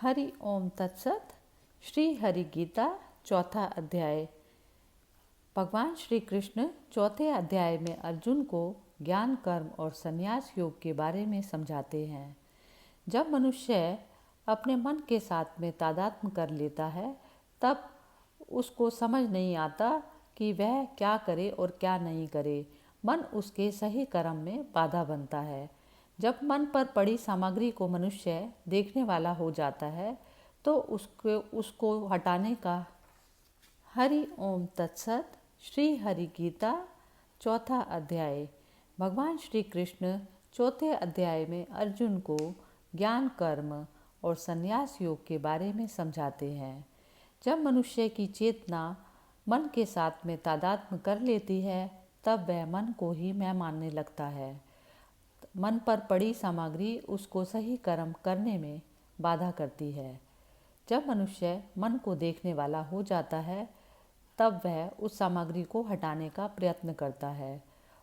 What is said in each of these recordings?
हरि ओम तत्सत। श्री हरि गीता चौथा अध्याय। भगवान श्री कृष्ण चौथे अध्याय में अर्जुन को ज्ञान, कर्म और संन्यास योग के बारे में समझाते हैं। जब मनुष्य अपने मन के साथ में तादात्म्य कर लेता है तब उसको समझ नहीं आता कि वह क्या करे और क्या नहीं करे। मन उसके सही कर्म में बाधा बनता है। जब मन पर पड़ी सामग्री को मनुष्य देखने वाला हो जाता है तो उसको हटाने का। हरि ओम तत्सत। श्री हरि गीता चौथा अध्याय। भगवान श्री कृष्ण चौथे अध्याय में अर्जुन को ज्ञान, कर्म और संन्यास योग के बारे में समझाते हैं। जब मनुष्य की चेतना मन के साथ में तादात्म्य कर लेती है तब वह मन को ही मैं मानने लगता है। मन पर पड़ी सामग्री उसको सही कर्म करने में बाधा करती है। जब मनुष्य मन को देखने वाला हो जाता है तब वह उस सामग्री को हटाने का प्रयत्न करता है।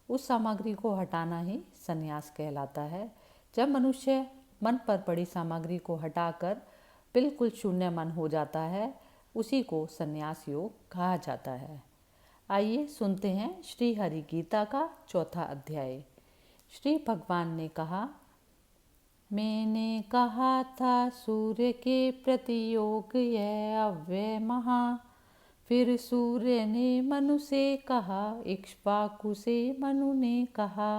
उस सामग्री को हटाना ही संन्यास कहलाता है। जब मनुष्य मन पर पड़ी सामग्री को हटाकर बिल्कुल शून्य मन हो जाता है उसी को संन्यास योग कहा जाता है। आइए सुनते हैं श्री हरि गीता का चौथा अध्याय। श्री भगवान ने कहा, मैंने कहा था सूर्य के प्रति योग यह अव्यय महा। फिर सूर्य ने मनु से कहा, इक्ष्वाकु से मनु ने कहा।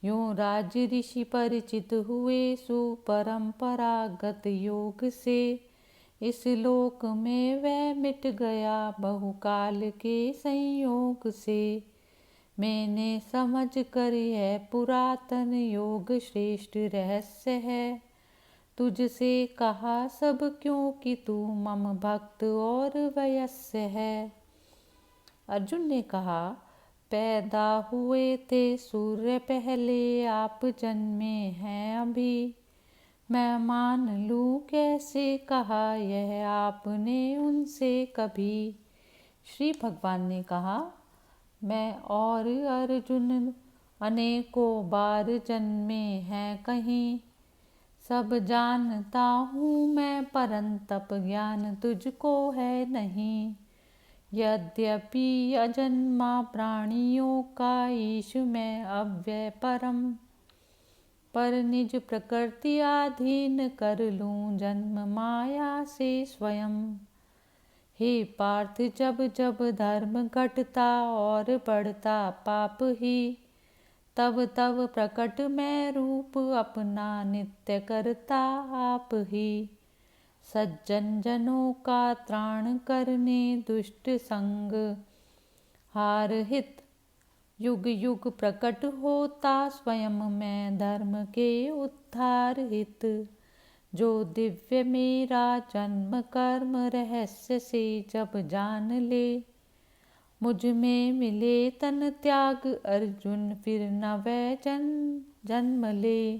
यूं राज ऋषि परिचित हुए सुपरंपरागत योग से। इस लोक में वह मिट गया बहुकाल के संयोग से। मैंने समझ कर यह पुरातन योग श्रेष्ठ रहस्य है। तुझसे कहा सब क्योंकि तू मम भक्त और वयस्य है। अर्जुन ने कहा, पैदा हुए थे सूर्य पहले, आप जन्मे हैं अभी। मैं मान लूं कैसे कहा यह आपने उनसे कभी। श्री भगवान ने कहा, मैं और अर्जुन अनेकों बार जन्मे हैं कहीं। सब जानता हूँ मैं परंतप ज्ञान तुझको है नहीं। यद्यपि अजन्मा प्राणियों का ईश मैं अव्यय परम। पर निज प्रकृति अधीन कर लूँ जन्म माया से स्वयं। हे पार्थ, जब जब धर्म घटता और बढ़ता पाप ही, तब तब प्रकट मैं रूप अपना नित्य करता आप ही। सज्जन जनों का त्राण करने दुष्ट संग हार हित। युग युग प्रकट होता स्वयं मैं धर्म के उद्धार हित। जो दिव्य मेरा जन्म कर्म रहस्य से जब जान ले। मुझ में मिले तन त्याग अर्जुन फिर न वह जन्म ले।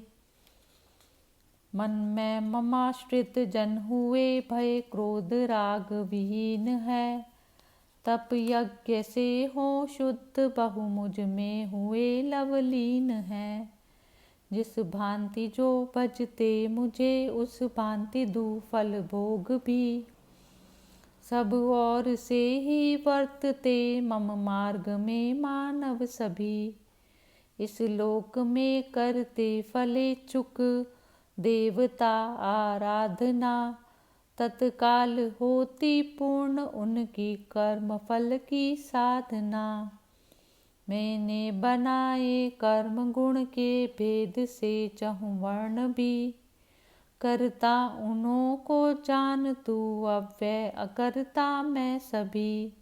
मन में ममाश्रित जन हुए भय क्रोध राग विहीन है। तप यज्ञ से हो शुद्ध बहु मुझ में हुए लवलीन है। जिस भांति जो भजते मुझे उस भांति दू फल भोग भी। सब और से ही वर्तते मम मार्ग में मानव सभी। इस लोक में करते फले चुक देवता आराधना। तत्काल होती पूर्ण उनकी कर्म फल की साधना। मैंने बनाए कर्म गुण के भेद से चहुं वर्ण भी। करता उन्हों को जान तू अव्यय अकर्ता मैं सभी।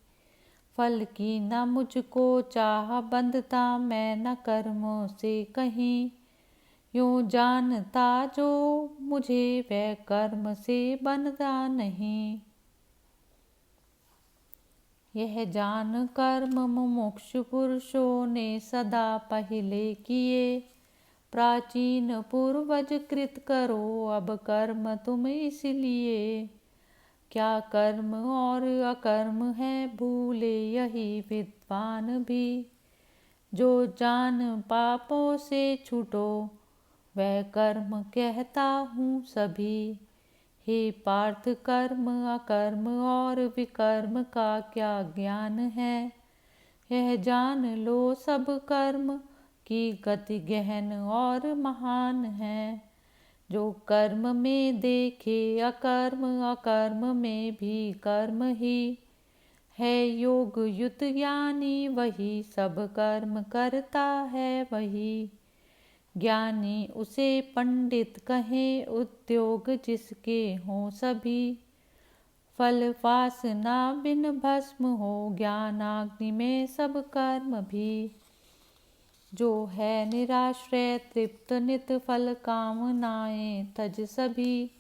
फल की न मुझको चाह बंधता मैं न कर्मों से कहीं। यूं जानता जो मुझे वह कर्म से बंधता नहीं। यह जान कर्म मुमुक्षु पुरुषों ने सदा पहले किए। प्राचीन पूर्वज कृत करो अब कर्म तुम इसलिए। क्या कर्म और अकर्म है भूले यही विद्वान भी। जो जान पापों से छूटो वह कर्म कहता हूँ सभी। हे पार्थ, कर्म अकर्म और विकर्म का क्या ज्ञान है। यह जान लो सब कर्म की गति गहन और महान है। जो कर्म में देखे अकर्म, अकर्म में भी कर्म ही है। योग युत ज्ञानी वही, सब कर्म करता है वही। ज्ञानी उसे पंडित कहें, उद्योग जिसके हों सभी। फल वासना बिन भस्म हो, ज्ञानाग्नि में सब कर्म भी। जो है निराश्रय तृप्त, नित फल कामनाएं तज सभी।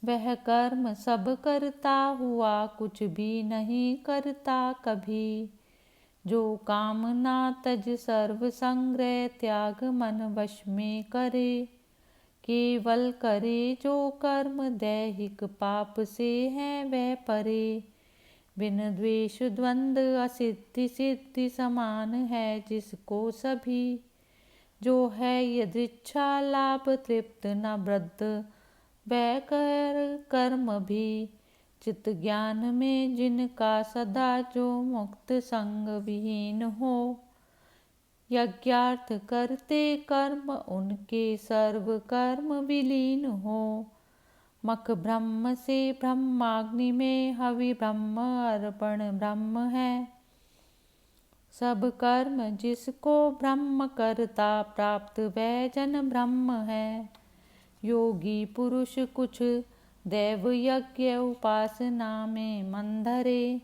वह कर्म सब करता हुआ, कुछ भी नहीं करता कभी। जो कामना तज सर्व संग्रह, त्याग मन वश में करे। केवल करे जो कर्म, दैहिक पाप से है वह परे। बिन द्वेष द्वंद असिद्धि सिद्धि, समान है जिसको सभी। जो है यदृच्छा लाभ तृप्त, न वृद्ध बैकर कर्म भी। चित्त ज्ञान में जिनका सदा, जो मुक्त संग विहीन हो। यज्ञार्थ करते कर्म, उनके सर्व कर्म विलीन हो। मख ब्रह्म से ब्रह्माग्नि में, हवि ब्रह्म अर्पण ब्रह्म है। सब कर्म जिसको ब्रह्म करता, प्राप्त वह जन ब्रह्म है। योगी पुरुष कुछ दैव यज्ञ, उपासना में मन धरे।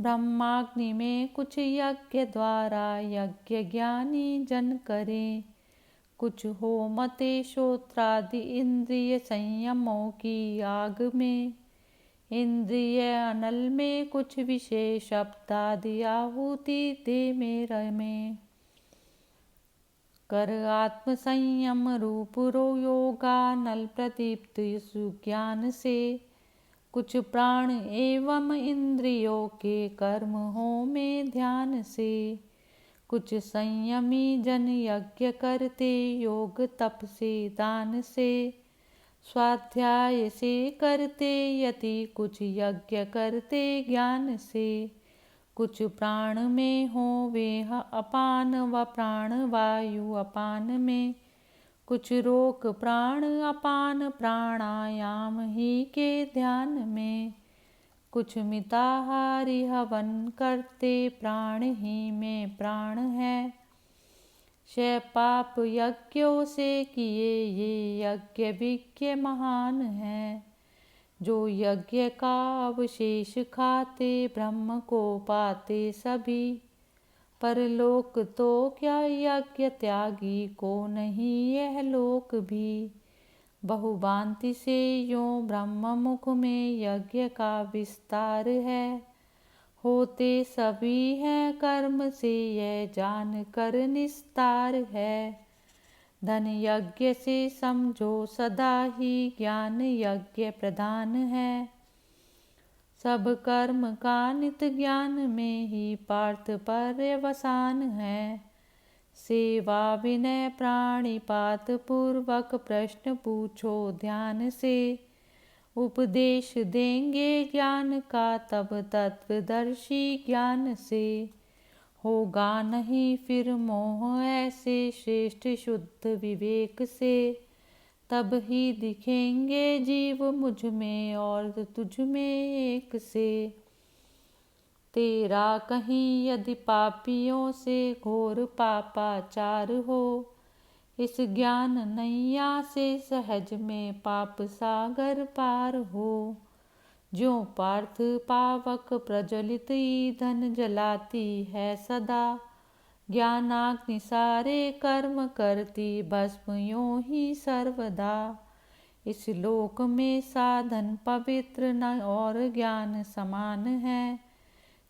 ब्रह्माग्नि में कुछ यज्ञ द्वारा, यज्ञ ज्ञानी जन करे। कुछ होमते श्रोत्रादि इंद्रिय, संयमों की आग में। इंद्रिय अनल में कुछ विशेष, शब्दादि आहुति दे में रमे। कर आत्म संयम रूप रो योगा, नल प्रदीप्त सुज्ञान से। कुछ प्राण एवं इंद्रियों के कर्म हो में ध्यान से। कुछ संयमी जन यज्ञ करते, योग तप से दान से। स्वाध्याय से करते यति, कुछ यज्ञ करते ज्ञान से। कुछ प्राण में हो वे अपान, व प्राण वायु अपान में। कुछ रोक प्राण अपान, प्राणायाम ही के ध्यान में। कुछ मिताहारी हवन करते, प्राण ही में प्राण है। क्षय पाप यज्ञों से किए, ये यज्ञ विज्ञ महान है। जो यज्ञ का अवशेष खाते, ब्रह्म को पाते सभी। परलोक तो क्या यज्ञ त्यागी को नहीं, यह लोक भी। बहुभांति से यों ब्रह्म मुख में, यज्ञ का विस्तार है। होते सभी हैं कर्म से, यह जान कर निस्तार है। धन यज्ञ से समझो सदा ही, ज्ञान यज्ञ प्रधान है। सब कर्म का नित ज्ञान में ही, पार्थ पर्यवसान है। सेवा विनय प्राणिपात पूर्वक, प्रश्न पूछो ध्यान से। उपदेश देंगे ज्ञान का, तब तत्वदर्शी ज्ञान से। होगा नहीं फिर मोह ऐसे, श्रेष्ठ शुद्ध विवेक से। तब ही दिखेंगे जीव मुझ में, और तुझ में एक से। तेरा कहीं यदि पापियों से, घोर पापाचार हो। इस ज्ञान नैया से, सहज में पाप सागर पार हो। ज्यों पार्थ पावक प्रज्वलित ईंधन, जलाती है सदा। ज्ञानाग्नि सारे कर्म करती, भस्म यों ही सर्वदा। इस लोक में साधन पवित्र, न और ज्ञान समान है।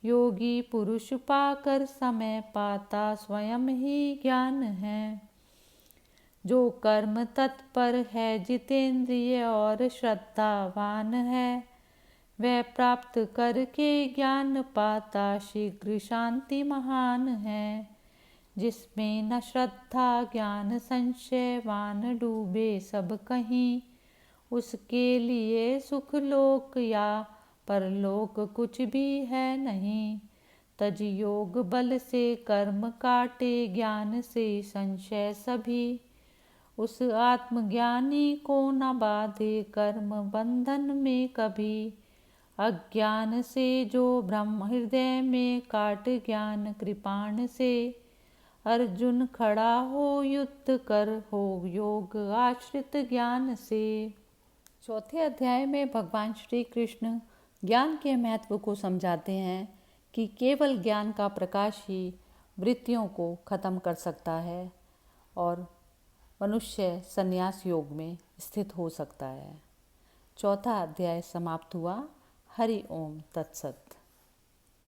योगी पुरुष पाकर समय पाता, स्वयं ही ज्ञान है। जो कर्म तत्पर है, जितेंद्रिय और श्रद्धावान है। वह प्राप्त करके ज्ञान पाता, शीघ्र शांति महान है। जिसमें न श्रद्धा ज्ञान संशयवान, डूबे सब कहीं। उसके लिए सुख लोक या परलोक कुछ भी है नहीं। तज योग बल से कर्म काटे, ज्ञान से संशय सभी। उस आत्मज्ञानी को न बाधे कर्म बंधन में कभी। अज्ञान से जो ब्रह्म हृदय में काट ज्ञान कृपाण से। अर्जुन खड़ा हो युद्ध कर, हो योग आश्रित ज्ञान से। चौथे अध्याय में भगवान श्री कृष्ण ज्ञान के महत्व को समझाते हैं कि केवल ज्ञान का प्रकाश ही वृत्तियों को खत्म कर सकता है और मनुष्य संन्यास योग में स्थित हो सकता है। चौथा अध्याय समाप्त हुआ। हरि ओम तत्सत।